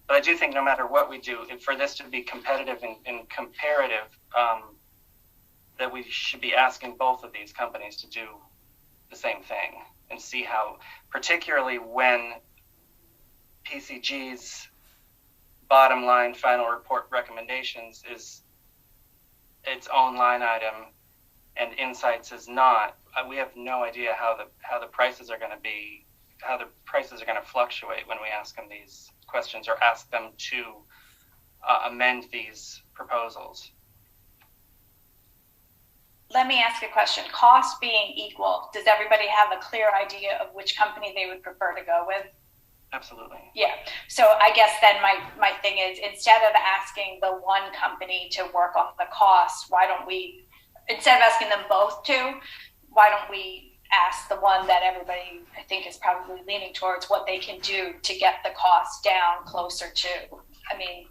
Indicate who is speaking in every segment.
Speaker 1: But I do think no matter what we do, for this to be competitive and comparative, that we should be asking both of these companies to do the same thing and see how, particularly when PCG's bottom line final report recommendations is its own line item and Insights is not. We have no idea how the prices are going to be, how the prices are going to fluctuate when we ask them these questions or ask them to amend these proposals.
Speaker 2: Let me ask a question. Cost being equal, does everybody have a clear idea of which company they would prefer to go with?
Speaker 1: Absolutely.
Speaker 2: Yeah. So I guess then my thing is, instead of asking the one company to work off the cost, why don't we, instead of asking them both to, why don't we ask the one that everybody I think is probably leaning towards what they can do to get the cost down closer to? I mean,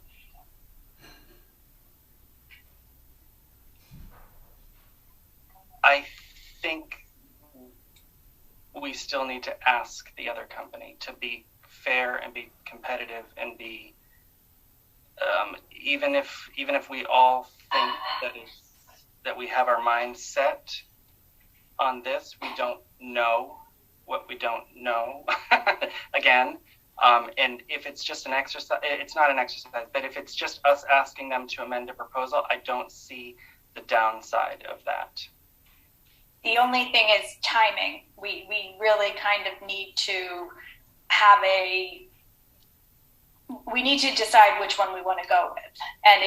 Speaker 1: I think we still need to ask the other company to be fair and be competitive and be even if we all think that we have our minds set on this, we don't know what we don't know again. And if it's just an exercise, it's not an exercise, but if it's just us asking them to amend a proposal, I don't see the downside of that.
Speaker 2: The only thing is timing. We really kind of need to have we need to decide which one we want to go with. And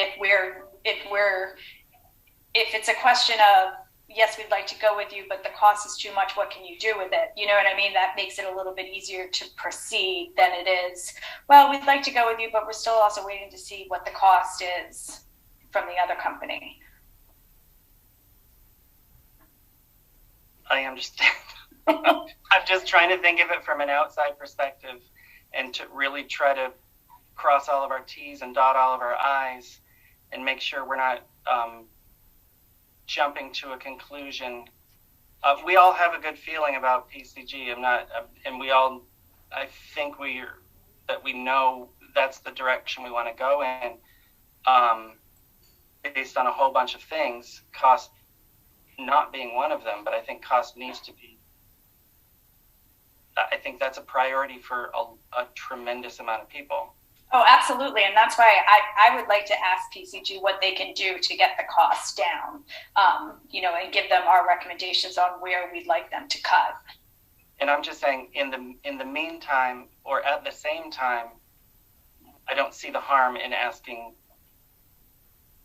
Speaker 2: if it's a question of, yes, we'd like to go with you, but the cost is too much, what can you do with it? You know what I mean? That makes it a little bit easier to proceed than it is, well, we'd like to go with you, but we're still also waiting to see what the cost is from the other company.
Speaker 1: I understand. I'm just trying to think of it from an outside perspective and to really try to cross all of our T's and dot all of our I's and make sure we're not jumping to a conclusion. We all have a good feeling about PCG. I think that we know that's the direction we want to go in, based on a whole bunch of things, cost not being one of them, but I think cost needs to be. I think that's a priority for a tremendous amount of people.
Speaker 2: Oh, absolutely. And that's why I would like to ask PCG what they can do to get the costs down, and give them our recommendations on where we'd like them to cut.
Speaker 1: And I'm just saying, in the meantime, or at the same time, I don't see the harm in asking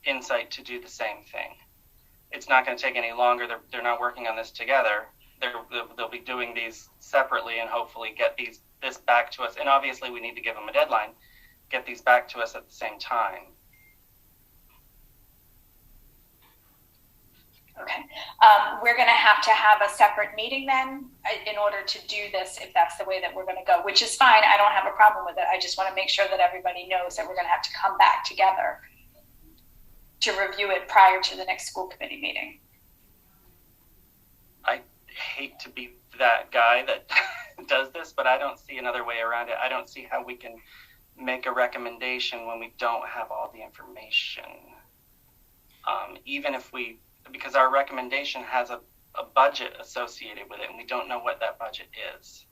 Speaker 1: Insight to do the same thing. It's not going to take any longer. They're not working on this together. They'll be doing these separately and hopefully get this back to us. And obviously we need to give them a deadline, get these back to us at the same time.
Speaker 2: Okay. We're going to have a separate meeting then in order to do this, if that's the way that we're going to go, which is fine. I don't have a problem with it. I just want to make sure that everybody knows that we're going to have to come back together to review it prior to the next school committee meeting.
Speaker 1: I hate to be that guy that does this, but I don't see another way around it. I don't see how we can make a recommendation when we don't have all the information. Because our recommendation has a budget associated with it, and we don't know what that budget is.